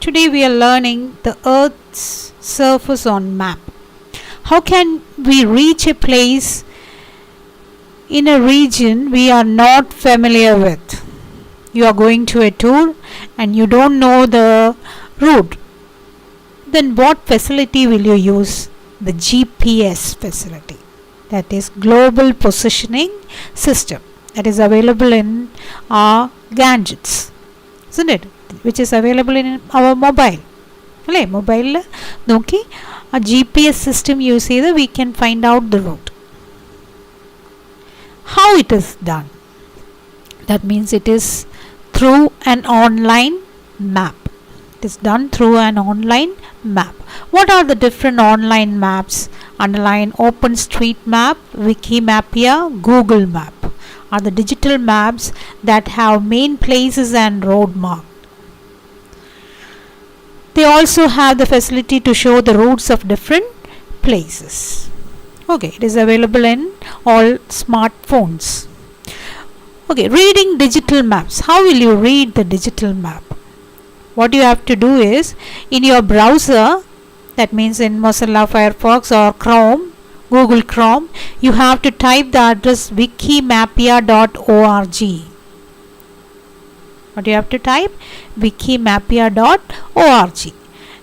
Today we are learning the Earth's surface on map. How can we reach a place in a region we are not familiar with? You are going to a tour and you don't know the route. Then what facility will you use? The GPS facility. That is Global Positioning System. That is available in our gadgets, isn't it? Which is available in our mobile. അല്ലേ മൊബൈലിൽ നോക്കി ആ GPS system use ചെയ്ത് we can find out the route. How it is done? That means it is through an online map. It is done through an online map. What are the different online maps? Underline OpenStreetMap, Wikimapia, Google Map are the digital maps that have main places and road marked. They also have the facility to show the routes of different places. Okay, it is available in all smartphones. Okay, reading digital maps. How will you read the digital map? What you have to do is, in your browser, that means in Mozilla Firefox or Chrome, Google Chrome, you have to type the address wikimapia.org. What you have to type? wikimapia.org.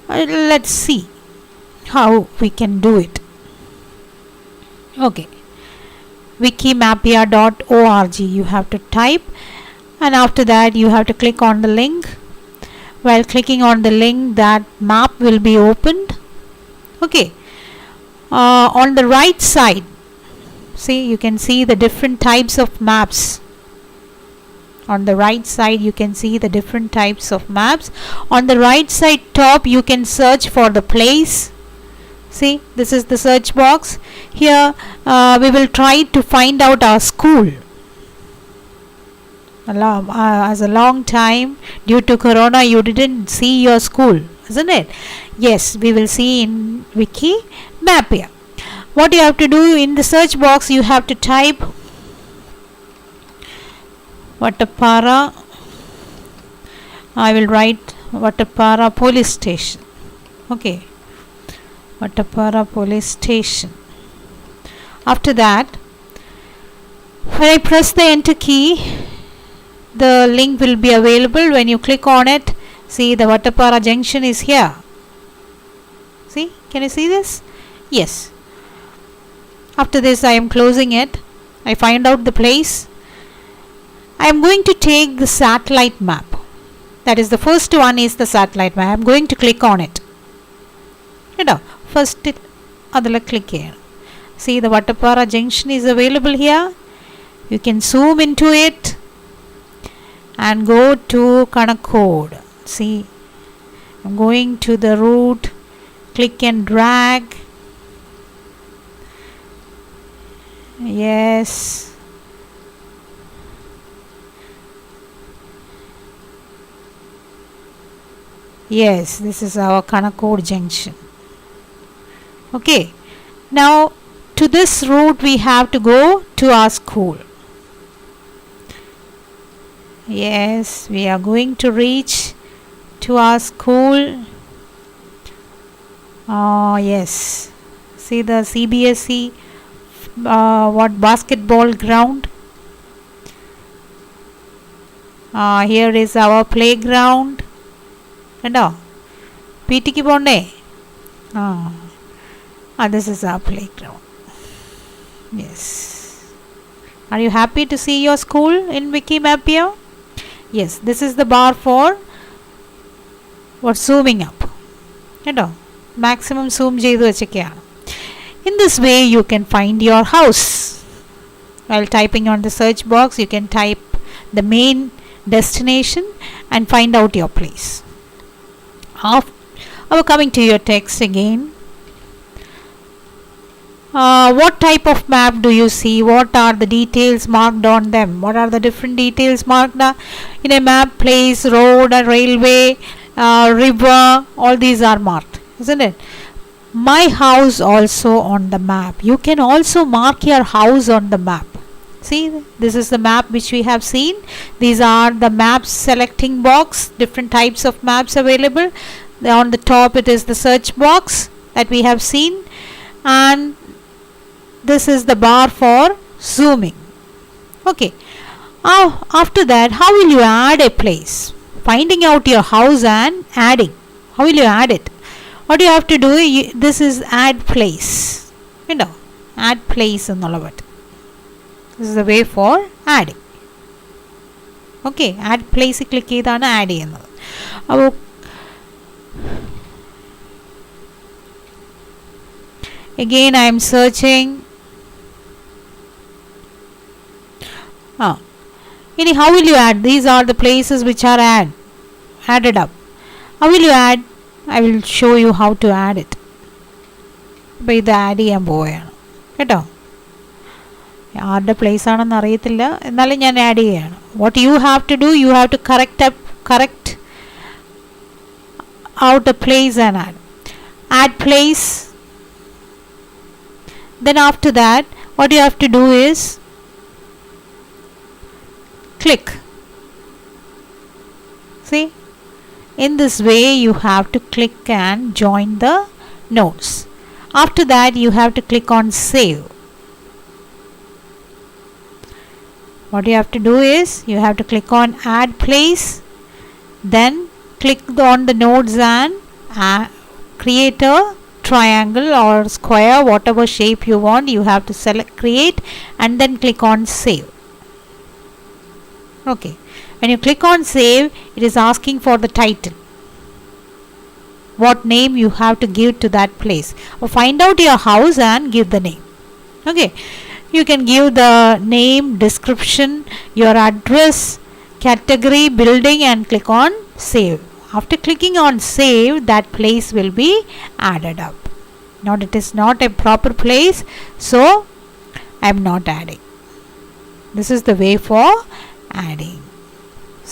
Let's see how we can do it. Okay, wikimapia.org you have to type, and after that you have to click on the link. While clicking on the link, that map will be opened. Okay, on the right side, see, you can see the different types of maps. On the right side you can see the different types of maps. On the right side top you can search for the place. See, this is the search box. Here we will try to find out our school. As a long time due to corona you didn't see your school, isn't it? Yes, we will see in Wikimapia. What you have to do, in the search box you have to type Vattappara. I will write Vattappara police station. Okay, Vattappara police station. After that, when I press the enter key, the link will be available. When you click on it, see, the Vattappara junction is here. See, can you see this? Yes. After this I am closing it. I find out the place. I am going to take the satellite map. That is, the first one is the satellite map. I am going to click on it. First adala click here. See, the Vattappara junction is available here. You can zoom into it and go to Kanakode. See, I'm going to the route. Click and drag. Yes. Yes, this is our Kanakode junction. Okay, now to this route we have to go to our school. Yes, we are going to reach to our school. Yes, see the CBSE basketball ground. Here is our playground. PT ki bonde. This is our playground. Yes. Are you happy to see your school in Wikimapia? Yes, this is the bar for what, zooming up. Maximum zoom ചെയ്തു വെച്ചൊക്കെയാണ്. In this way you can find your house. While typing on the search box, you can type the main destination and find out your place. Coming to your text again. What type of map do you see? What are the details marked on them? What are the different details marked in a map? Place, road, a railway, river, all these are marked, isn't it? My house also on the map. You can also mark your house on the map. See, this is the map which we have seen. These are the maps selecting box, different types of maps available. On the top it is the search box that we have seen, and this is the bar for zooming. Okay, after that, how will you add a place? Finding out your house and adding. How will you add it? What you have to do, this is add place. Add place എന്നുള്ള word. This is the way for adding. Okay, add place click ചെയ്താണ് add ചെയ്യുന്നത്. അപ്പോൾ again I am searching. How will you add? These are the places which are added up. How will you add? I will show you how to add it. അപ്പോൾ ഇത് add ചെയ്യാൻ പോവുകയാണ് കേട്ടോ. ആരുടെ place ആണെന്ന് അറിയത്തില്ല, എന്നാലും ഞാൻ ആഡ് ചെയ്യുകയാണ്. What you have to do, you have to correct out a place and add place. Then after that, what you have to do is click. See, in this way you have to click and join the nodes. After that you have to click on save. What you have to do is you have to click on add place, then click on the nodes and create a triangle or square, whatever shape you want. You have to select create and then click on save. Okay, when you click on save, it is asking for the title, what name you have to give to that place. Or find out your house and give the name. Okay, you can give the name, description, your address, category, building, and click on save. After clicking on save, that place will be added up. Now it is not a proper place, so I am not adding. This is the way for adding.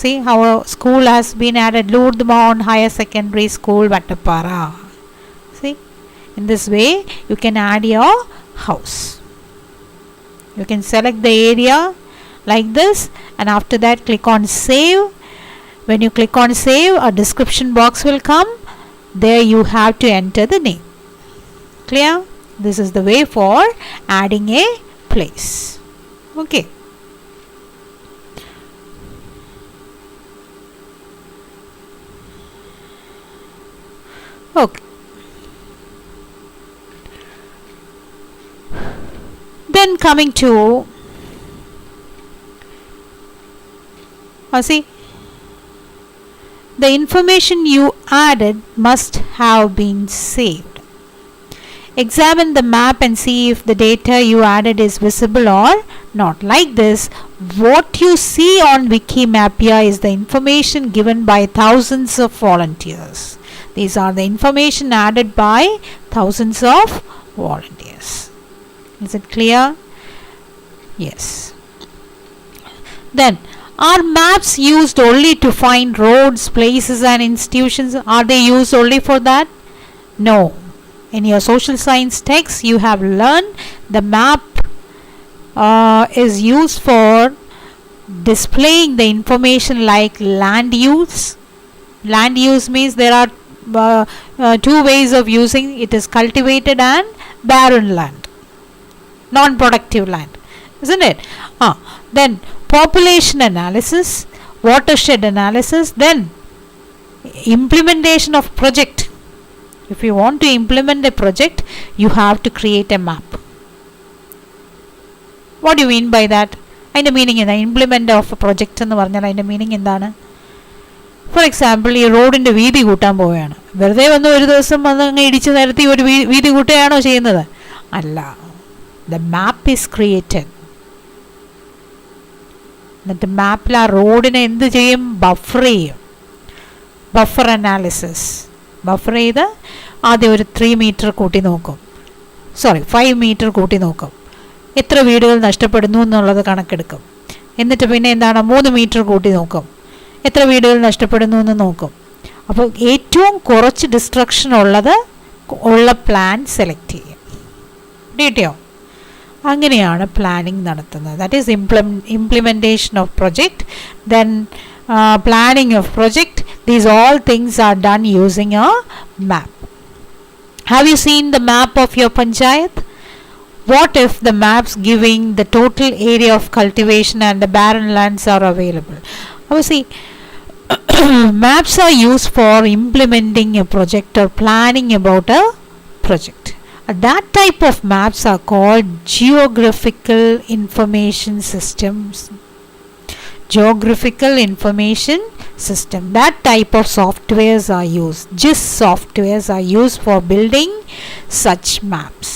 See how a school has been added, Lourdes Mount Higher Secondary School, Vattapara. See, in this way you can add your house. You can select the area like this, and after that click on save. When you click on save, a description box will come. There you have to enter the name. Clear? This is the way for adding a place. Okay. Okay. Then coming to see, the information you added must have been saved. Examine the map and see if the data you added is visible or not. Like this, what you see on Wikimapia is the information given by thousands of volunteers. These are the information added by thousands of volunteers. Is it clear? Yes. Then, are maps used only to find roads, places and institutions? Are they used only for that? No. In your social science text, you have learned the map is used for displaying the information like land use. Land use means there are two ways of using it. Is cultivated and barren land, non-productive land, isn't it? Then population analysis, watershed analysis, then implementation of project. If you want to implement a project, you have to create a map. What do you mean by that? അതിൻ്റെ meaning എന്താ? Implement of A project എന്ന് പറഞ്ഞാൽ അതിൻ്റെ meaning എന്താണ്? For example, ഈ റോഡിൻ്റെ വീതി കൂട്ടാൻ പോവുകയാണ്. വെറുതെ വന്ന് ഒരു ദിവസം വന്ന് അങ്ങ് ഇടിച്ച് നിരത്തി ഒരു വീതി കൂട്ടുകയാണോ ചെയ്യുന്നത്? അല്ല. The map is created. എന്നിട്ട് മാപ്പിൽ ആ റോഡിനെ എന്ത് ചെയ്യും? ബഫർ ചെയ്യും. Buffer analysis. ബഫർ ചെയ്ത് ആദ്യം ഒരു 3 മീറ്റർ കൂട്ടി നോക്കും, 5 മീറ്റർ കൂട്ടി നോക്കും, എത്ര വീടുകൾ നഷ്ടപ്പെടുന്നു എന്നുള്ളത് കണക്കെടുക്കും. എന്നിട്ട് പിന്നെ എന്താണ്? 3 മീറ്റർ കൂട്ടി നോക്കും, എത്ര വീടുകൾ നഷ്ടപ്പെടുന്നു എന്ന് നോക്കും. അപ്പോൾ ഏറ്റവും കുറച്ച് ഡിസ്ട്രക്ഷൻ ഉള്ള പ്ലാൻ സെലക്ട് ചെയ്യും. കിട്ടിയോ? അങ്ങനെയാണ് പ്ലാനിങ് നടത്തുന്നത്. That is implementation of project, then planning of project. These all things are done using a map. Have you seen the map of your panchayat? What if the maps giving the total area of cultivation and the barren lands are available? Obviously, maps are used for implementing a project or planning about a project. That type of maps are called geographical information systems. Geographical information system. That type of softwares are used. GIS softwares are used for building such maps.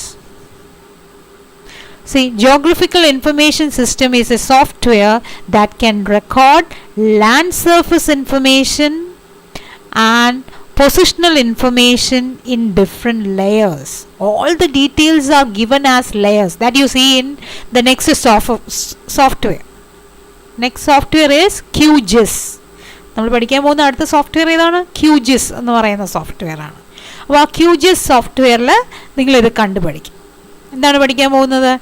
See, geographical information system is a software that can record land surface information and positional information in different layers. All the details are given as layers that you see in the next software. Next software is QGIS. നമ്മൾ പഠിക്കാൻ പോകുന്ന അടുത്ത software ഏതാണ്? QGIS എന്ന് പറയുന്ന software ആണ്. അപ്പോൾ ആ QGIS സോഫ്റ്റ്വെയറിൽ നിങ്ങളിത് കണ്ടു പഠിക്കും. എന്താണ് പഠിക്കാൻ പോകുന്നത്?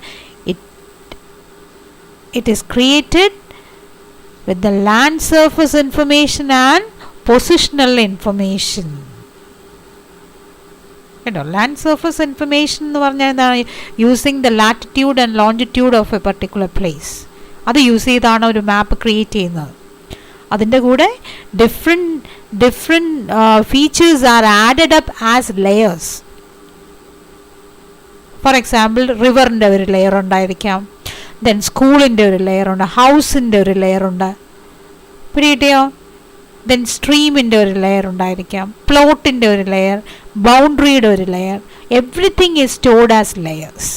It is created with the land surface information and positional information. കേട്ടോ, ലാൻഡ് സർഫസ് ഇൻഫർമേഷൻ എന്ന് പറഞ്ഞാൽ എന്താണ്? Using the latitude and longitude of a particular place. അത് യൂസ് ചെയ്താണ് ഒരു മാപ്പ് ക്രിയേറ്റ് ചെയ്യുന്നത്. അതിൻ്റെ കൂടെ different features are added up as layers. For example, റിവറിൻ്റെ ഒരു ലെയർ ഉണ്ടായിരിക്കാം, ദെൻ സ്കൂളിൻ്റെ ഒരു ലെയറുണ്ട്, ഹൗസിൻ്റെ ഒരു ലെയറുണ്ട്, പിടികിട്ടിയോ? ദെൻ സ്ട്രീമിൻ്റെ ഒരു ലെയർ ഉണ്ടായിരിക്കാം, പ്ലോട്ടിൻ്റെ ഒരു ലെയർ, ബൗണ്ടറിയുടെ ഒരു layer. Everything is stored as layers.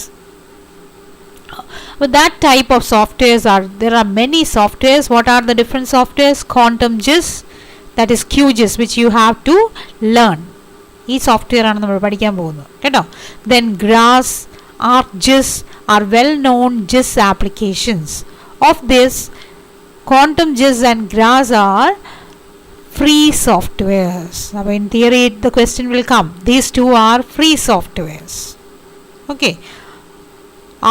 With that type of softwares there are many softwares. What are the different softwares? Quantum GIS, that is QGIS, which you have to learn. ഈ software ആണ് നമ്മൾ പഠിക്കാൻ പോകുന്നത് കേട്ടോ. Then GRASS, ArcGIS are well known GIS applications. Of this, Quantum GIS and GRASS are free softwares. Now in theory the question will come, these two are free softwares. Okay,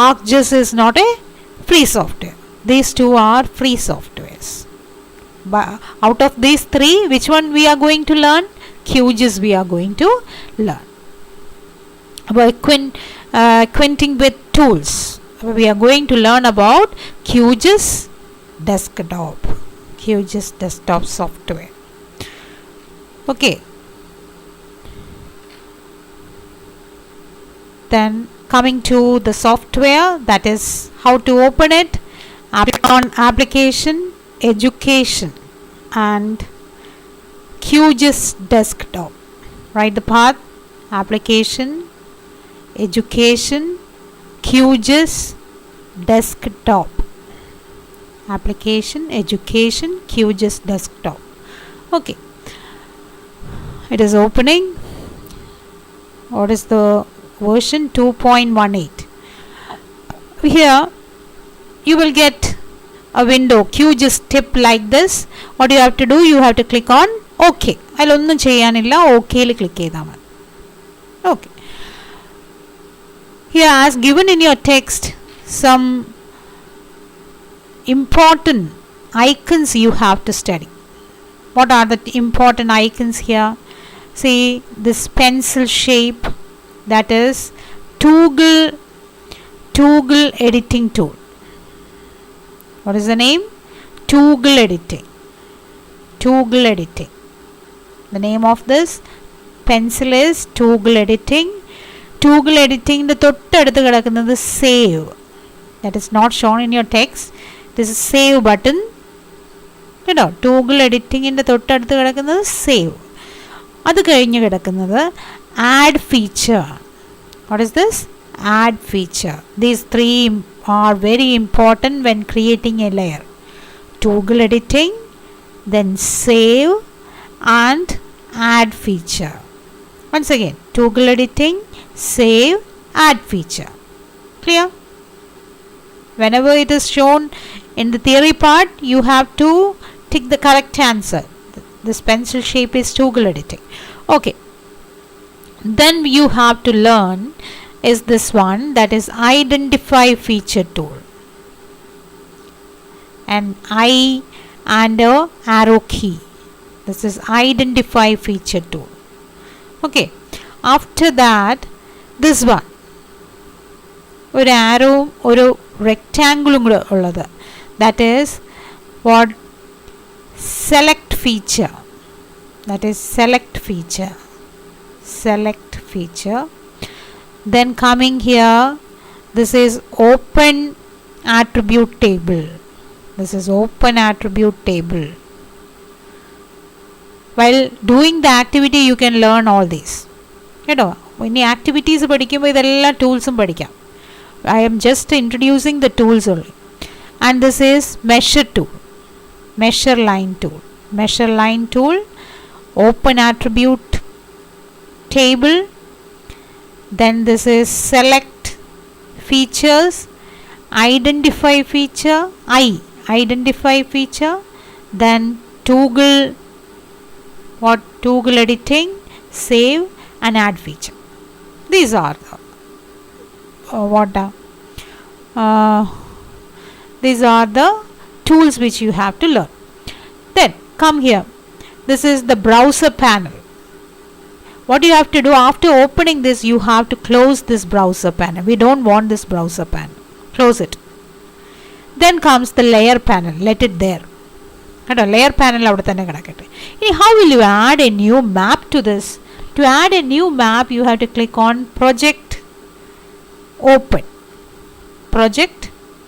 ArcGIS is not a free software. These two are free softwares. But out of these three, which one we are going to learn? QGIS we are going to learn. About acquainting with tools, we are going to learn about QGIS desktop. QGIS desktop software. Okay. Then coming to the software, that is how to open it, on application, education, and QGIS desktop. Write the path: application, education, QGIS desktop. Application, education, QGIS desktop. Okay, it is opening. What is the version? 2.18. Here you will get a window, QGIS tip like this. What you have to do, you have to click on OK. അതിലൊന്നും ചെയ്യാനില്ല, OKയിൽ click ചെയ്താൽ മതി. Okay. Here, as given in your text, some important icons you have to study. What are the important icons here? See, this pencil shape, that is Toggle editing tool. What is the name? Toggle editing. Toggle editing. The name of this pencil is Toggle editing. Toggle editing the തൊട്ടടുത്ത് കിടക്കുന്നത് save. That is not shown in your text. This is save button. കേട്ടോ, Toggle editingൻ്റെ തൊട്ടടുത്ത് കിടക്കുന്നത് save. അത് കഴിഞ്ഞ് കിടക്കുന്നത് add feature. What is this? Add feature. These three are very important when creating a layer. Toggle editing, then save, and add feature. Once again, toggle editing, save, add feature. Clear? Whenever it is shown in the theory part, you have to tick the correct answer. This pencil shape is toggle editing. Okay. Then you have to learn is this one, that is identify feature tool. An I and a arrow key. This is identify feature tool. Okay. After that, this one. ഒരു ആരോവും ഒരു റെക്റ്റാങ്കിളും കൂടെ ഉള്ളത്, that is what, select feature. That is select feature. Select feature. Then coming here, this is open attribute table. This is open attribute table. While doing the activity you can learn all these. കേട്ടോ, ഇനി activities പഠിക്കുമ്പോൾ ഇതെല്ലാം ടൂൾസും പഠിക്കാം. I am just introducing the tools only. And this is measure tool. Measure line tool. Measure line tool. Open attribute table. Then this is select features. Identify feature. Identify feature. Then toggle, what, toggle editing, save and add feature. These are the these are the tools which you have to learn. Then come here, this is the browser panel. What you have to do after opening this, you have to close this browser panel. We don't want this browser panel. Close it. Then comes the layer panel. Let it there. Layer panel avada thanne kidakkate. Ini how will you add a new map to this? To add a new map, you have to click on project open. Project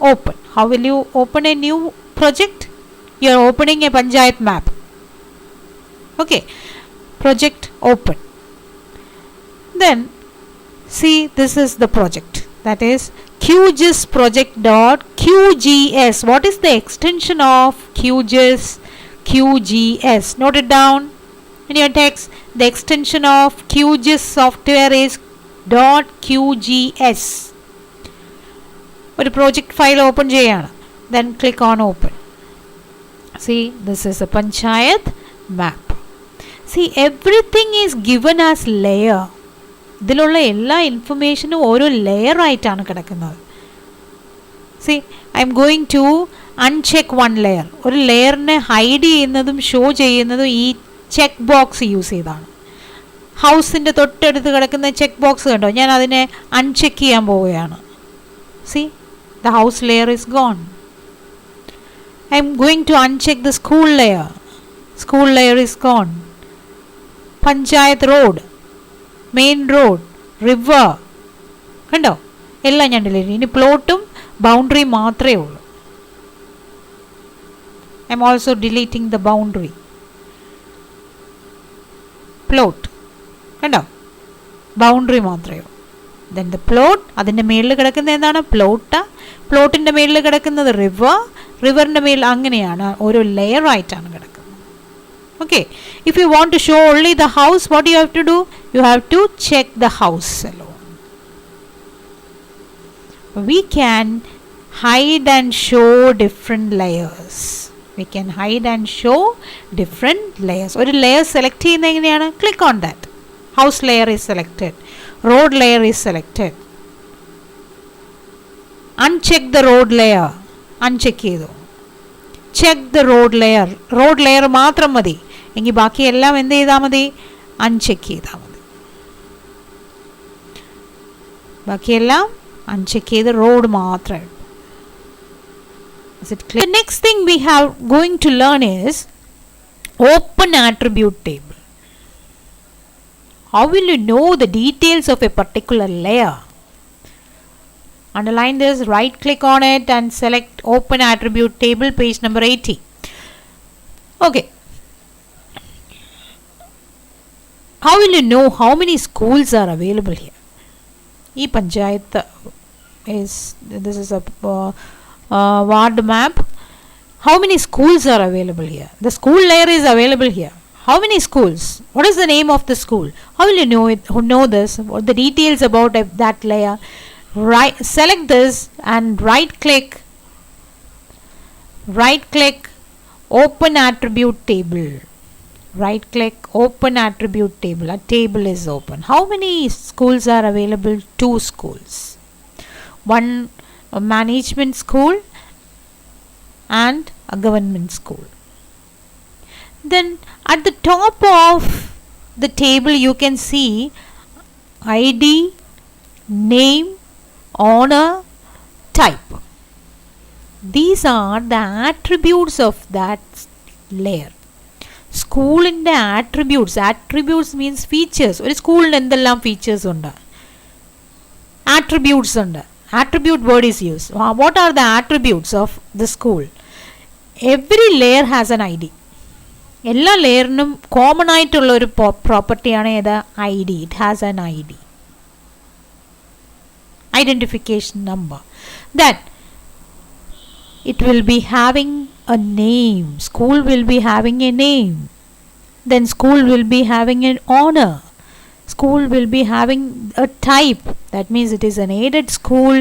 open. How will you open a new project? You are opening a panchayat map. Okay. Project open. Then see, this is the project. That is QGIS project.qgs. What is the extension of QGIS? QGS. Note it down in your text. The extension of QGIS software is .qgs. ഒരു project file open ചെയ്യാണ്. Then click on open. See, this is a panchayat map. See, everything is given as layer. ഇതിലുള്ള എല്ലാ ഇൻഫർമേഷനും ഓരോ layer ആയിട്ടാണ് കിടക്കുന്നത്. See, I am going to uncheck one layer. ഒരു ലെയറിനെ hide ചെയ്യുന്നതും show ചെയ്യുന്നതും ഈ ചെക്ക് ബോക്സ് യൂസ് ചെയ്താണ്. ഹൗസിൻ്റെ തൊട്ടടുത്ത് കിടക്കുന്ന ചെക്ക് ബോക്സ് കണ്ടോ, ഞാൻ അതിനെ അൺചെക്ക് ചെയ്യാൻ പോവുകയാണ്. See, the house layer is gone. I am going to uncheck the school layer. School layer is gone. Panchayat road, main road, river കണ്ടോ, എല്ലാം ഞാൻ ഡിലീറ്റ് ചെയ്യും. ഇനി പ്ലോട്ടും ബൗണ്ടറി മാത്രമേ ഉള്ളൂ. I am also deleting the boundary. Plot കണ്ടോ, boundary മാത്രമേ ഉള്ളൂ. ദെൻ ദ പ്ലോട്ട്, അതിൻ്റെ മേളിൽ കിടക്കുന്ന എന്താണ്, പ്ലോട്ടിൻ്റെ മേളിൽ കിടക്കുന്നത് റിവറിൻ്റെ മേളിൽ, അങ്ങനെയാണ് ഓരോ ലെയർ ആയിട്ടാണ് കിടക്കുന്നത്. Okay, if you want to show only the house, what you have to do? You have to check the house alone. We can hide and show different layers. We can hide and show different layers. ഒരു layer select ചെയ്യുന്നത് എങ്ങനെയാണ്? Click on that. House layer is selected. Road layer is selected. Uncheck the road layer. Uncheck ചെയ്തു. Check the road layer. Road layer മാത്രം മതി. എങ്കിൽ ബാക്കിയെല്ലാം എന്ത് ചെയ്താൽ മതി? അൺചെക്ക് ചെയ്താൽ മതി. ബാക്കിയെല്ലാം അൺചെക്ക് ചെയ്ത് റോഡ് മാത്രമേ ഉള്ളൂ. The next thing we have going to learn is open attribute table. How will you know the details of a particular layer? Underline this, right click on it and select open attribute table, page number 80. Okay. How will you know how many schools are available here? E panchayat is, this is a ward map. How many schools are available here? The school layer is available here. How many schools? What is the name of the school? How will you know this? What the details about that layer? Right, select this and right click, open attribute table. Right click, open attribute table. A table is open. How many schools are available? 2 schools. One a management school and a government school. Then at the top of the table you can see ID, name, honor, type. These are the attributes of that layer. സ്കൂളിൻ്റെ attributes means features. ഒരു സ്കൂളിന് എന്തെല്ലാം features ഉണ്ട്? Attributes ഉണ്ട്. Attribute word is use. What are the attributes of the school? Every layer has N I D. എല്ലാ ലെയറിനും common ആയിട്ടുള്ള ഒരു പ്രോപ്പർട്ടിയാണ് ഏത്? I D. It has N I D, identification number. Than it will be having a name. School will be having a name. Then school will be having an honor. School will be having a type. That means it is an aided school,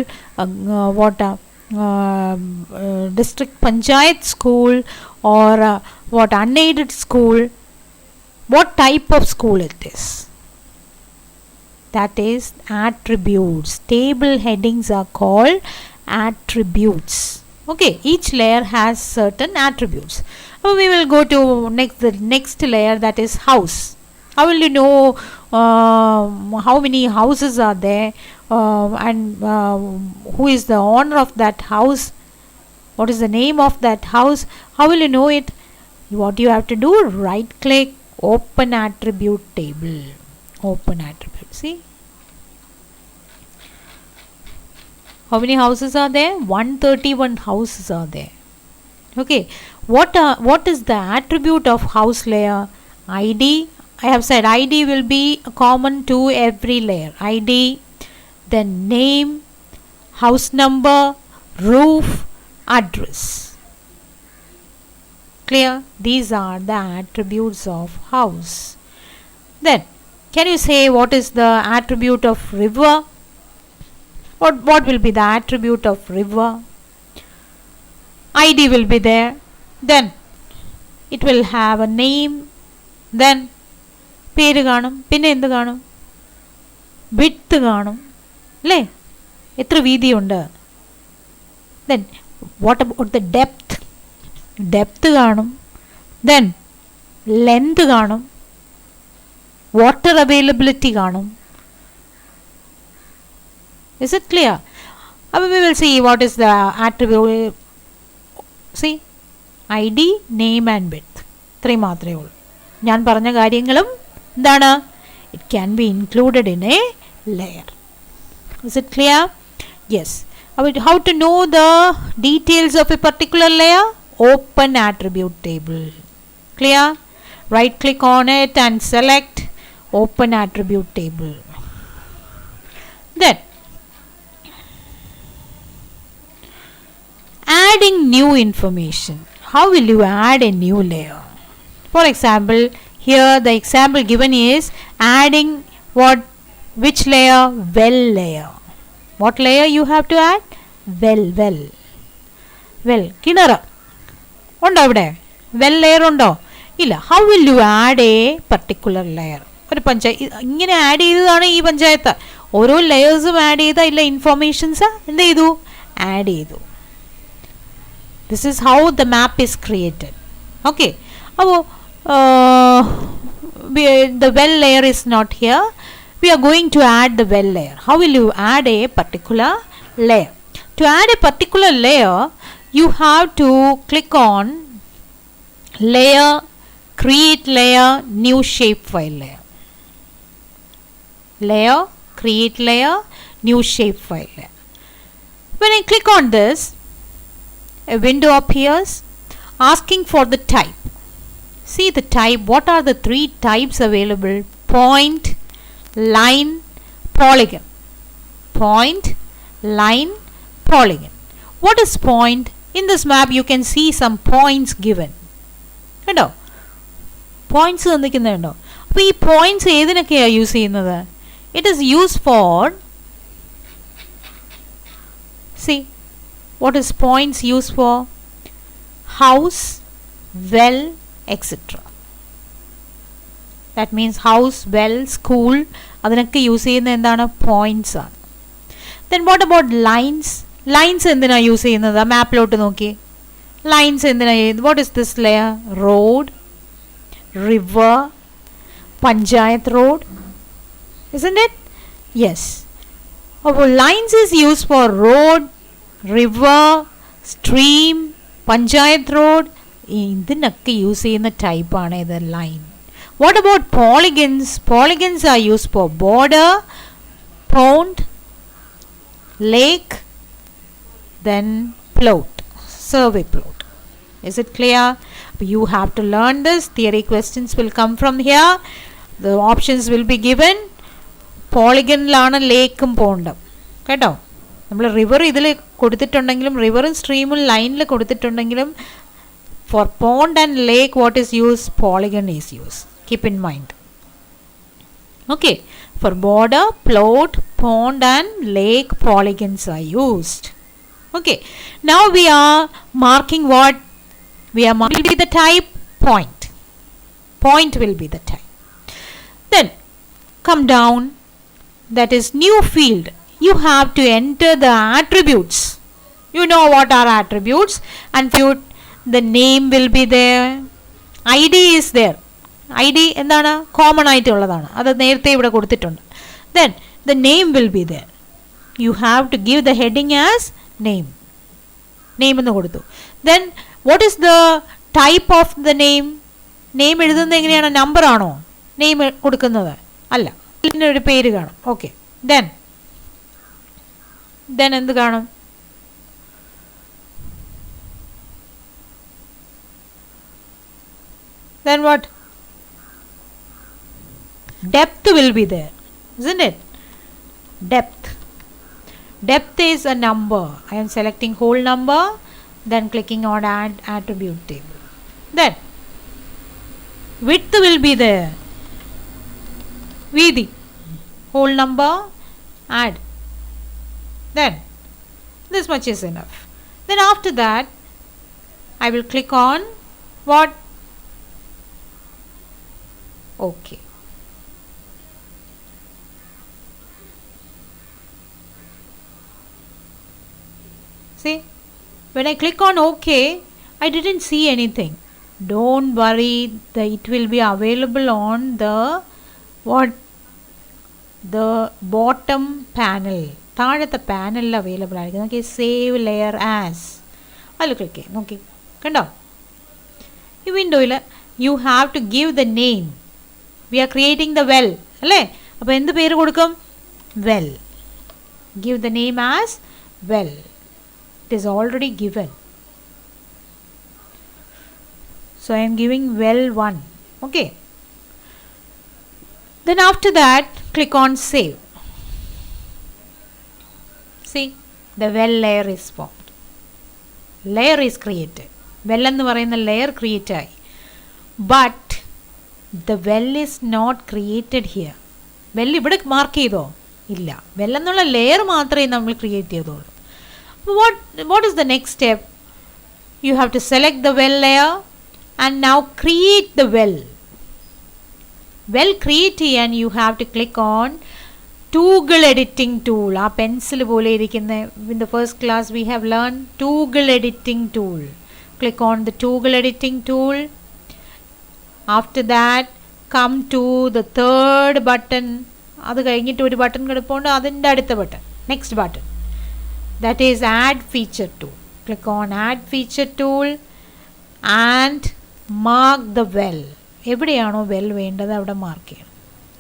district panchayat school, or unaided school. What type of school it is? That is attributes. Table headings are called attributes. Okay, each layer has certain attributes. We will go to the next layer, that is house. How will you know how many houses are there, and who is the owner of that house? What is the name of that house? How will you know it? What you have to do, right click, open attribute table. Open attribute. See, how many houses are there? 131 houses are there. Okay, what is the attribute of house layer? ID. I have said ID will be common to every layer. ID, then name, house number, roof, address. Clear? These are the attributes of house. Then can you say what is the attribute of river? What will be the attribute of river? ID will be there. Then it will have a name. Then പേര് കാണും. പിന്നെ എന്ത് കാണും? Width കാണും അല്ലേ? എത്ര വീതിയുണ്ട്? Then what about the depth? Depth കാണും. Then length കാണും. വാട്ടർ അവൈലബിലിറ്റി കാണും. Is it clear? We will see what is the attribute. See, ID, name and width. 3 മാത്രമേ ഉള്ളൂ. ഞാൻ പറഞ്ഞ കാര്യങ്ങളും എന്താണ്? It can be included in a layer. Is it clear? Yes. How to know the details of a particular layer? Open attribute table. Clear? Right click on it and select open attribute table. Then adding new information. How will you add a new layer? For example, here the example given is adding what? Which layer? Well layer. What layer you have to add? Well. കിണർ ഉണ്ടോ ഇവിടെ? Well layer ഉണ്ടോ? ഇല്ല. How will you add a particular layer? ഒരു ഇങ്ങനെ add ചെയ്തതാണ് ഈ പഞ്ചായത്ത്. ഓരോ ലെയേഴ്സും ആഡ് ചെയ്ത ഇല്ല ഇൻഫോർമേഷൻസ് എന്ത് ചെയ്തു? ആഡ് ചെയ്തു. This is how the map is created. Okay. The well layer is not here. We are going to add the well layer. How will you add a particular layer? To add a particular layer, you have to click on layer, create layer, new shapefile layer. Layer, create layer, new shapefile layer. When I click on this, a window appears asking for the type. See the type. What are the 3 types available? Point, line, polygon. Point, line, polygon. What is point? In this map you can see some points given. കണ്ടോ? Points തന്നിരിക്കുന്നുണ്ടോ? അപ്പോൾ ഈ points ഏതിനൊക്കെയാണ് use ചെയ്യുന്നത്? It is used for, see, what is points used for? House, well, etc. That means house, well, school. അതിനൊക്കെ use ചെയ്യുന്ന എന്താണ്? Points ആണ്. Then what about lines? Lines എന്തിനാണ് use ചെയ്യുന്നത്? ആ മാപ്പിലോട്ട് നോക്കി. ലൈൻസ് എന്തിനാണ് ചെയ്യുന്നത്? What is this layer? Road, river, panchayat road. Isn't it? Yes. അപ്പോൾ lines is used for road, river, stream, panchayat road. ഇതിനൊക്കെ യൂസ് ചെയ്യുന്ന ടൈപ്പാണ് ഇത് line. What about polygons? Polygons are used for border, pond, lake, then plot, survey plot. Is it clear? You have to learn this. Theory questions will come from here. The options will be given. പോളിഗണിലാണ് ലേക്കും പോണ്ടും കേട്ടോ. നമ്മൾ river ഇതിൽ കൊടുത്തിട്ടുണ്ടെങ്കിലും റിവറും സ്ട്രീമും ലൈനിൽ കൊടുത്തിട്ടുണ്ടെങ്കിലും for pond and lake what is use? Polygon is use. Keep in mind. Okay. For border, plot, pond and lake polygons are used. Okay. Now we are marking what? We are marking will be the type point. Point will be the type. Then come down. That is new field. You have to enter the attributes. You know what are attributes? And the name will be there. ID is there. ID എന്താണ്? Common ആയിട്ടുള്ളതാണ്. അത് നേരത്തെ ഇവിടെ കൊടുത്തിട്ടുണ്ട്. Then the name will be there. You have to give the heading as name. Name എന്ന് കൊടുത്തു. Then what is the type of the name? Name എഴുതുന്നത് എങ്ങനെയാണ്? നമ്പർ ആണോ നെയിം കൊടുക്കുന്നത്? അല്ല, ഇതിനൊരു പേര് കാണും. ഓക്കെ. then എന്ത് കാണും? then what? Depth will be there, isn't it? Depth is a number. I am selecting whole number, then clicking on add attribute table. Then width will be there. Vidhi, whole number, add. Then this much is enough. Then after that I will click on what? Okay. See, when I click on OK, I didn't see anything. Don't worry, it will be available on the what? The bottom panel. താഴത്തെ പാനലിൽ available ആയിരിക്കും. നോക്കി, save layer as അതിൽ click ചെയ്യും. നോക്കി, കണ്ടോ? ഈ വിൻഡോയിൽ you have to give the name. We are creating the well അല്ലേ? അപ്പോൾ എന്ത് പേര് കൊടുക്കും? Well. Give the name as well. It is already given. So I am giving well 1. Okay. Then after that click on save. See, the well layer is formed. Layer is created. Well ennu parayna layer create ആയി. But the well is not created here. Well ഇവിടെ mark ചെയ്തോ? ഇല്ല. well എന്നുള്ള layer മാത്രമേ നമ്മൾ create ചെയ്തോളൂ. What is the next step? You have to select the well layer and now create the well. Well create and you have to click on toggle editing tool. ആ pencil പോലെ ഇരിക്കുന്ന, in the first class we have learned toggle editing tool. Click on the toggle editing tool. After that come to the third button. അത് കഴിഞ്ഞിട്ട് ഒരു button കിടപ്പുണ്ട്, അതിൻ്റെ അടുത്ത button, next button, that is add feature tool. Click on add feature tool and mark the well. എവിടെയാണോ well വേണ്ടത് അവിടെ mark ചെയ്യണം.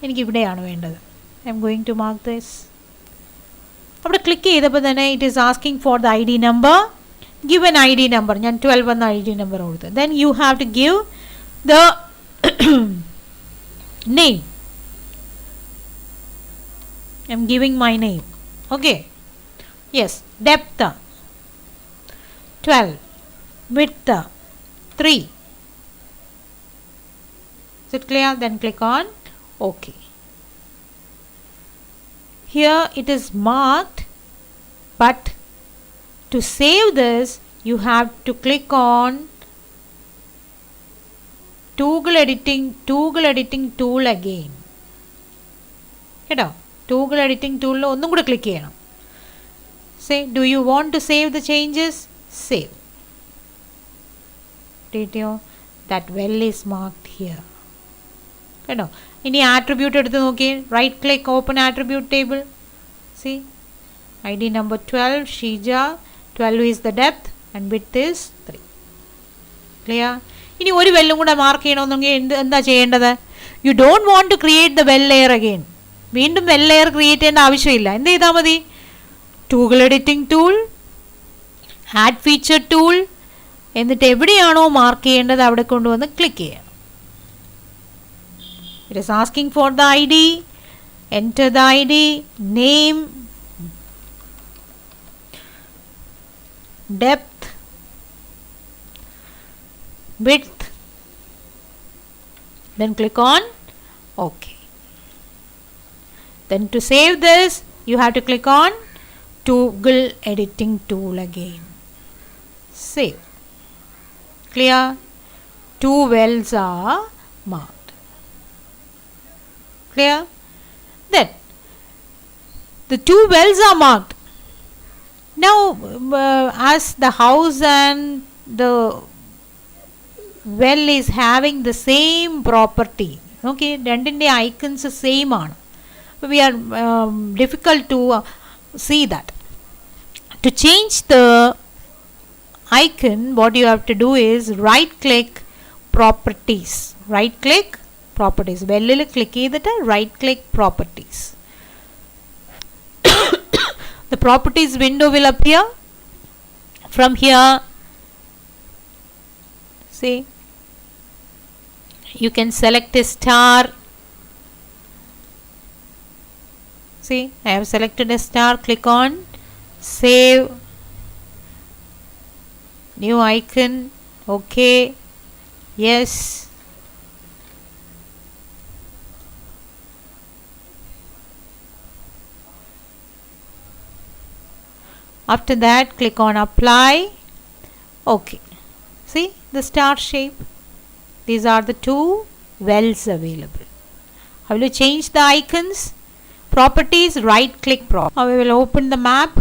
എനിക്കിവിടെയാണ് വേണ്ടത്. I am going to mark this. അവിടെ ക്ലിക്ക് ചെയ്തപ്പോൾ തന്നെ it is asking for the I D number. Give an I D number. ഞാൻ 12 എന്ന ഐ ഡി നമ്പർ കൊടുത്തു. Then you have to give the name. I am giving my name. Okay. Yes. Depth 12. Width 3. Is it clear? Then click on OK. Here it is marked, but to save this you have to click on toggle editing tool again. കേട്ടോ, toggle editing tool ഒന്നും കൂടെ click ചെയ്യണം. Say, do you want to save the changes? Save. Detail, that well is marked here. കേട്ടോ, ഇനി attribute എടുത്ത് നോക്കിയേ. Right click, open attribute table. See, ID number 12, Shija. 12 is the depth and width is 3. Clear? ഇനി ഒരു വെല്ലും കൂടെ mark ചെയ്യണമെന്നെങ്കിൽ എന്താ ചെയ്യേണ്ടത്? You don't want to create the well layer again. വീണ്ടും വെൽ ലെയർ ക്രിയേറ്റ് ചെയ്യേണ്ട ആവശ്യമില്ല. എന്ത് ചെയ്താൽ മതി? Toggle editing tool, add feature tool, എന്നിട്ട് എവിടെയാണോ മാർക്ക് ചെയ്യേണ്ടത് അവിടെ കൊണ്ടുവന്ന് ക്ലിക്ക് ചെയ്യണം. It is asking for the ID. Enter the ID, name, depth, width, then click on OK. Then to save this, you have to click on toggle editing tool again. Save. Clear? Two wells are marked. Clear? Then the two wells are marked. Now as the house and the well is having the same property, okay, രണ്ടിൻ്റെ icons same ആണ്. We are difficult to see that. To change the icon, what you have to do is right click properties. Right click properties. വെല്ലിൽ click ചെയ്തിട്ട് right click properties. The properties window will appear. From here, see, you can select a star. See, I have selected a star. Click on save, new icon, okay, yes. After that, click on apply. Okay. See the star shape. These are the two wells available. How will you change the icons? Properties, right click Now we will open the map.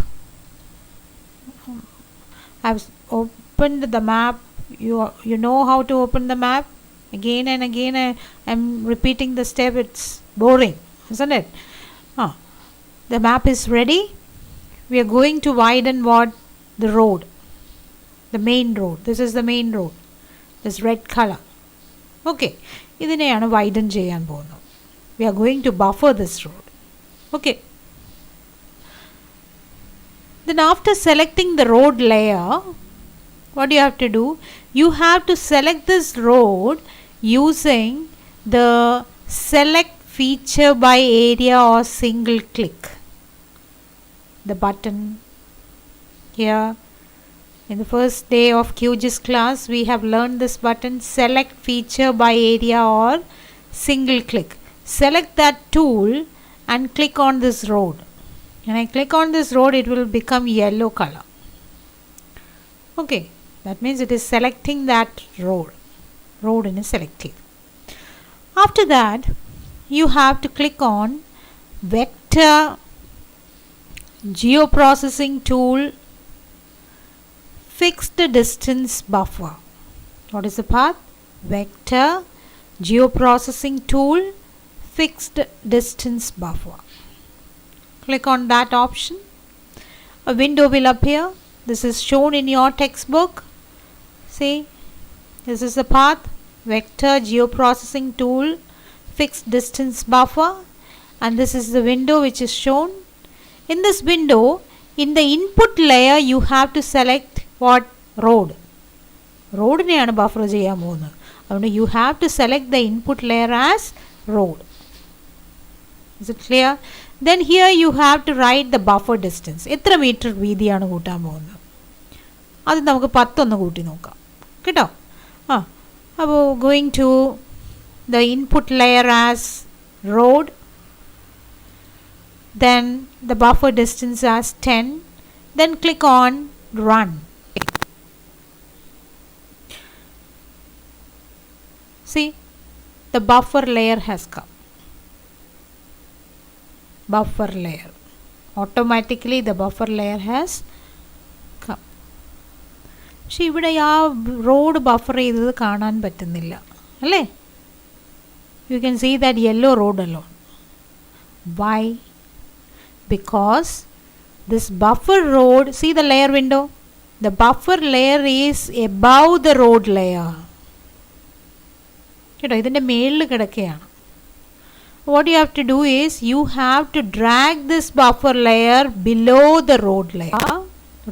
I have opened the map. You know how to open the map. Again and again I am repeating the step. It's boring, isn't it? The map is ready. We are going to widen what? The road. The main road. This is the main road. This red color. Okay. ഇതിനെയാണ് widen ചെയ്യാൻ പോകുന്നത്. We are going to buffer this road. Okay. Then after selecting the road layer, what do you have to do? You have to select this road using the select feature by area or single click. The button here. In the first day of QGIS class, we have learned this button, select feature by area or single click. Select that tool and click on this road. When I click on this road, it will become yellow color. Okay, that means it is selecting that road. Road is selected. After that, you have to click on vector geoprocessing tool, fixed distance buffer. What is the path? Vector geoprocessing tool, fixed distance buffer. Click on that option. A window will appear. This is shown in your textbook. See, this is the path. Vector geoprocessing tool, fixed distance buffer, and this is the window which is shown. In this window, in the input layer, you have to select what? Road. Road neയാണ് buffer ചെയ്യാൻ പോകുന്നത്. അതുകൊണ്ട് you have to select the input layer as road. Is it clear? Then here you have to write the buffer distance. എത്ര metre വീതിയാണ് കൂട്ടാൻ പോകുന്നത്? അത് നമുക്ക് 10 ഒന്ന് കൂട്ടി നോക്കാം. കേട്ടോ? അപ്പോൾ going to the input layer as road. Then the buffer distance as 10. Then click on run. See, the buffer layer has come. Buffer layer. Automatically the buffer layer has come. പക്ഷെ ഇവിടെ ആ റോഡ് ബഫർ ചെയ്തത് കാണാൻ പറ്റുന്നില്ല അല്ലേ? You can see that yellow road alone. Why? Because this buffer road, see the layer window? The buffer layer is above the road layer. കേട്ടോ, ഇതിൻ്റെ മേളിൽ കിടക്കുകയാണ്. What you have to do is you have to drag this buffer layer below the road layer.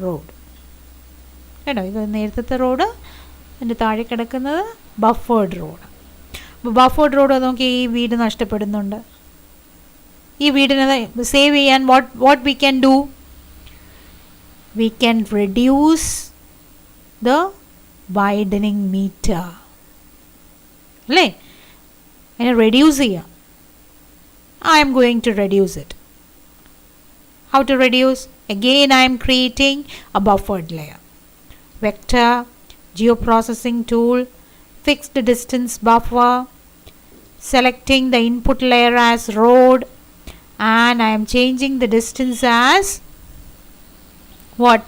Road. കേട്ടോ, ഇത് നേരത്തെ road, അതിൻ്റെ താഴെ കിടക്കുന്നത് ബഫേർഡ് റോഡ്. അപ്പോൾ ബഫേർഡ് റോഡ് നോക്കി ഈ വീട് നഷ്ടപ്പെടുന്നുണ്ട്. ഈ വീടിനെ സേവ് ചെയ്യാൻ what we can do? We can reduce the widening meter. അല്ലേ? അതിനെ റെഡ്യൂസ് ചെയ്യാം. I am going to reduce it. How to reduce? Again I am creating a buffered layer. Vector, geoprocessing tool, fixed distance buffer, selecting the input layer as road, and I am changing the distance as what?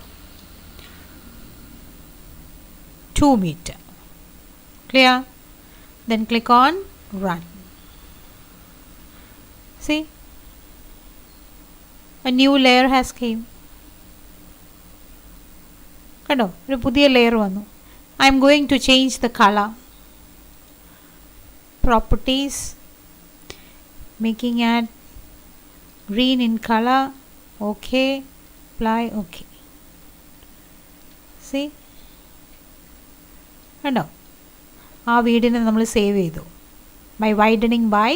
2 meter. Clear? Then click on run. See, a new layer has came. കണ്ടോ, ഒരു പുതിയ layer വന്നു. I am going to change the color. Properties, making it green in color. Okay, apply. Okay. See, കണ്ടോ, ആ വീടിനെ നമ്മൾ save ചെയ്തു by widening by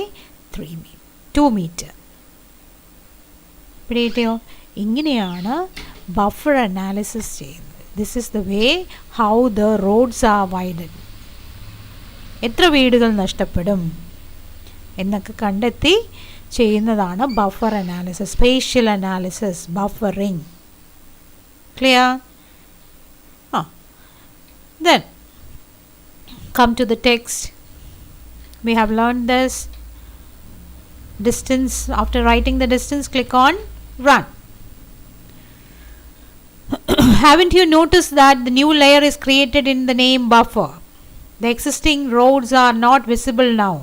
2 meter. പിടികിട്ടിയോ? ഇങ്ങനെയാണ് ബഫർ അനാലിസിസ് ചെയ്യുന്നത്. This is the way how the roads are widen. എത്ര വീടുകൾ നഷ്ടപ്പെടും എന്നൊക്കെ കണ്ടെത്തി ചെയ്യുന്നതാണ് buffer analysis, spatial analysis, buffering. Clear? Then come to the text. We have learned this distance. After writing the distance, click on run. Haven't you noticed that the new layer is created in the name buffer? The existing roads are not visible now.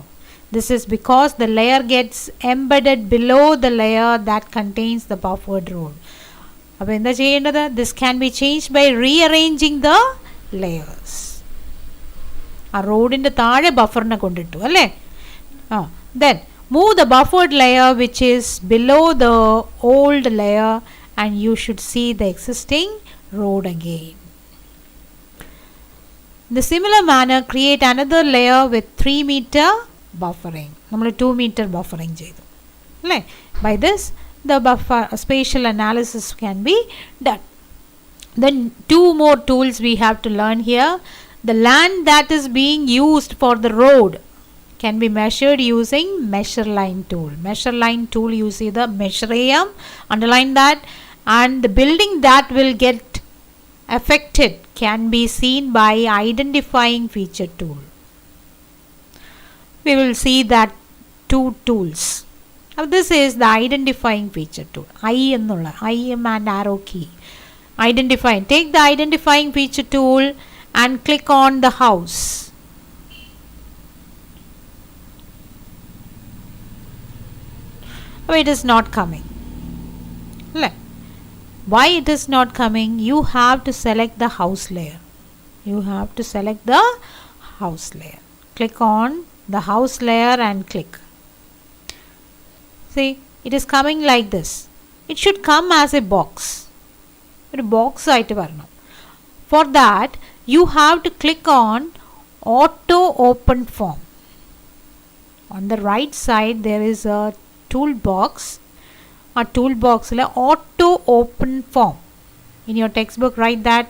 This is because the layer gets embedded below the layer that contains the buffered road. അപ്പോൾ എന്താ ചെയ്യേണ്ടത്? This can be changed by rearranging the layers. ആ റോഡിൻ്റെ താഴെ ബഫറിനെ കൊണ്ടിട്ടു അല്ലേ? Then move the buffered layer which is below the old layer and you should see the existing road again. In the similar manner, create another layer with 3 meter buffering. നമ്മൾ 2 meter buffering ചെയ്തു അല്ലേ? By this the buffer spatial analysis can be done. Then 2 more tools we have to learn here. The land that is being used for the road can be measured using measure line tool. Measure line tool use ചെയ്ത് measure ചെയ്യാം, underline that, and the building that will get affected can be seen by identifying feature tool. We will see that 2 tools. Now this is the identifying feature tool. I and arrow key. Identify. Take the identifying feature tool and click on the house. Oh, it is not coming. Why it is not coming? You have to select the house layer. You have to select the house layer. Click on the house layer and click. See, it is coming like this. It should come as a box. ഒരു box ആയിട്ട് വരണം. For that, you have to click on auto open form. On the right side there is a toolbox. A toolbox il auto open form. In your textbook write that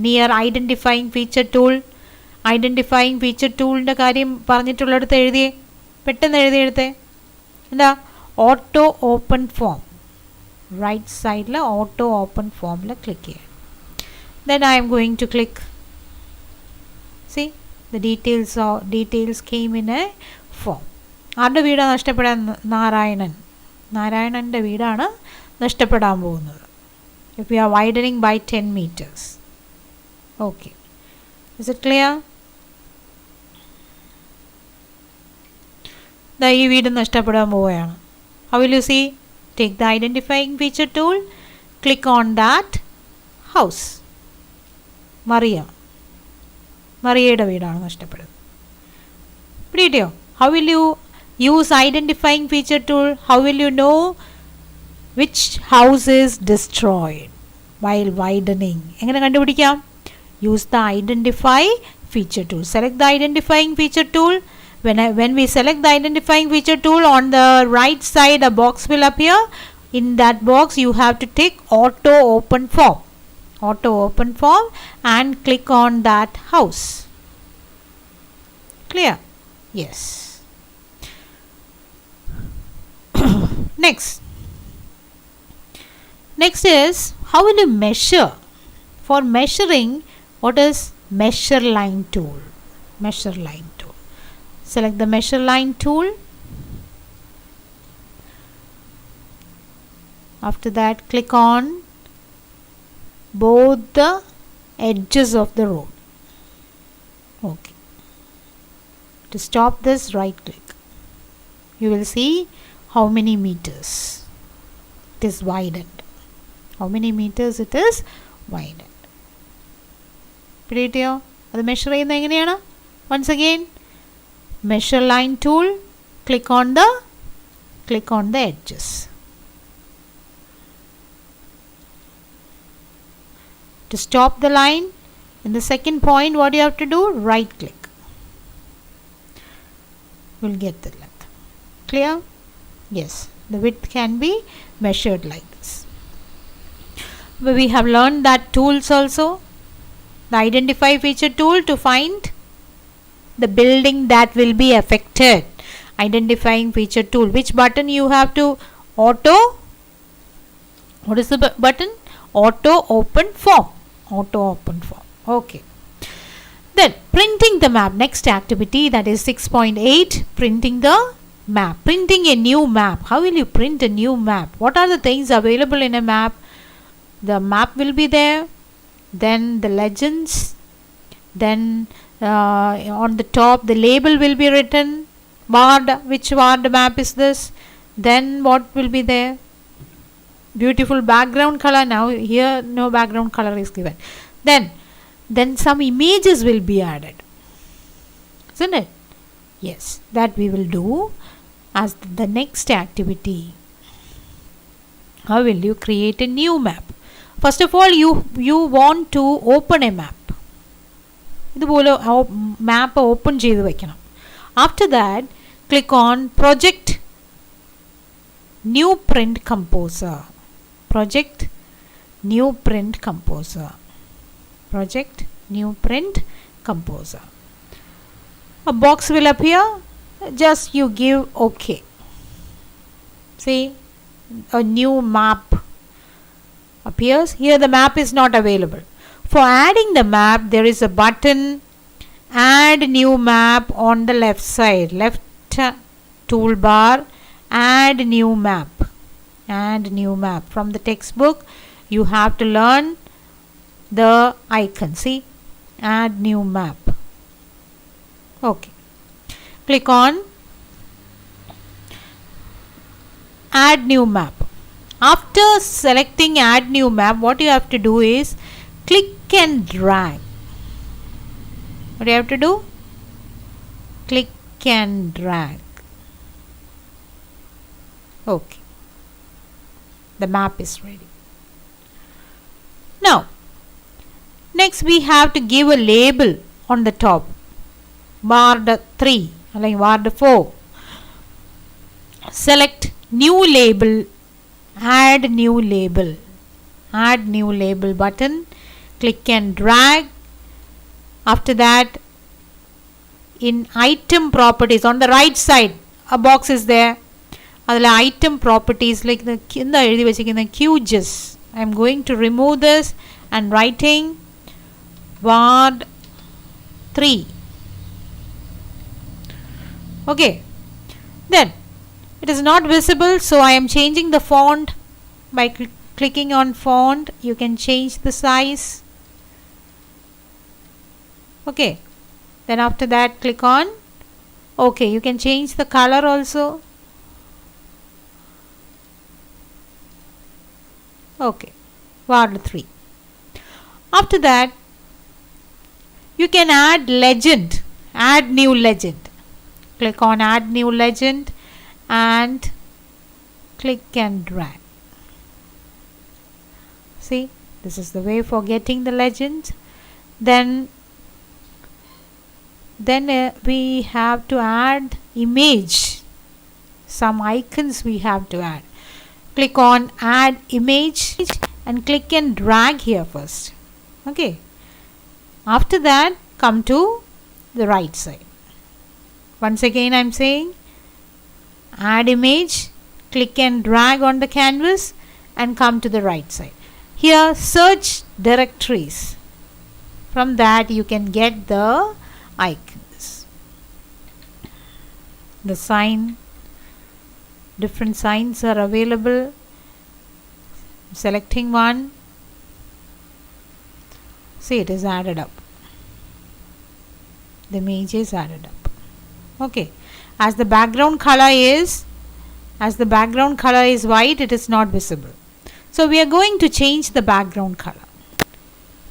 near identifying feature tool. Identifying feature tool ന്റെ കാര്യം പറഞ്ഞിട്ടുള്ളിടത്ത് എഴുതിയേ, പെട്ടെന്ന് എഴുതിയെടുത്തേ. എന്താ? Auto open form. Right സൈഡിൽ auto open ഫോമിൽ click ചെയ്യാം. Then I am going to click. See, The details came in a form. ആരുടെ വീടാണ് നഷ്ടപ്പെടാൻ? നാരായണൻ്റെ വീടാണ് നഷ്ടപ്പെടാൻ പോകുന്നത്. If we are widening by 10 meters. Okay. Is it clear? ഈ വീട് നഷ്ടപ്പെടാൻ പോവുകയാണ്. How will you see? Take the identifying feature tool, click on that house. മറിയയുടെ വീടാണ് നഷ്ടപ്പെടുന്നത്. പിടികിട്ടിയോ? How will you use identifying feature tool? How will you know which house is destroyed while widening? എങ്ങനെ കണ്ടുപിടിക്കാം? Use the identify feature tool. Select the identifying feature tool. When we select the identifying feature tool, on the right side a box will appear. In that box you have to tick auto open form and click on that house. Clear? Yes. Next is, how will you measure? For measuring, what is measure line tool? Select the measure line tool. After that, click on both the edges of the road. Okay. To stop this, right click. You will see how many meters it is widened. പിടികിട്ടിയോ? അത് measure ചെയ്യുന്നത് എങ്ങനെയാണ്? Once again, measure line tool, click on the edges. To stop the line, in the second point, what you have to do? Right click. We'll get the length. Clear? Yes, the width can be measured like this. But we have learned that tools also. The identify feature tool to find the building that will be affected. Identifying feature tool. Which button you have to auto? What is the button? Auto open form. Okay. Then printing the map. Next activity, that is 6.8. Printing the map. Printing a new map. How will you print a new map? What are the things available in a map? The map will be there. Then the legends. Then on the top the label will be written. Which ward map is this? Then what will be there? Beautiful background color. Now here no background color is given. Then some images will be added, isn't it? Yes, that we will do as the next activity. How will you create a new map? First of all, you want to open a map. ഇതുപോലെ map open ചെയ്ത് വെക്കണം. After that, click on project new print composer. A box will appear. Just you give OK. See, a new map appears. Here the map is not available. For adding the map, there is a button add new map on the left side. Left toolbar, add new map. From the textbook, you have to learn the icon. See, add new map. Okay. Click on add new map. After selecting add new map, what you have to do is click and drag. What do you have to do? Click and drag. Okay. The map is ready. Now, next we have to give a label on the top. Ward 3, like ward 4. Select new label, add new label button. Click and drag. After that, in item properties on the right side, a box is there. Adala item properties like the kinda ezhuthi vechikkunna QGIS. I am going to remove this and writing ward 3. Okay, then it is not visible, so I am changing the font by clicking on font. You can change the size. Okay, then after that click on OK. You can change the color also. Okay, word 3. After that you can add legend, add new legend. Click on add new legend and click and drag. See, this is the way for getting the legend. Then we have to add image, some icons we have to add. Click on add image and click and drag here first. Okay, after that come to the right side. Once again I am saying add image, click and drag on the canvas and come to the right side. Here search directories. From that you can get the icons, the sign, different signs are available. Selecting one, see, it is added up, the image is added up. Okay, as the background color is white, it is not visible, so we are going to change the background color.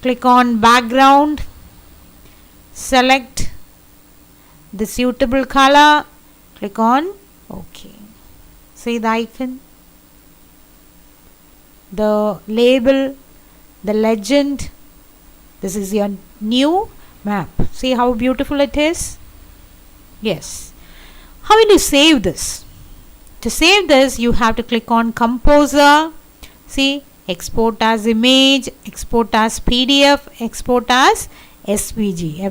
Click on background, select the suitable color, click on OK. See the icon, the label, the legend. This is your new map. See how beautiful it is? Yes. How will you save this? To save this, you have to click on Composer. See, export as image, export as PDF, export as SVG.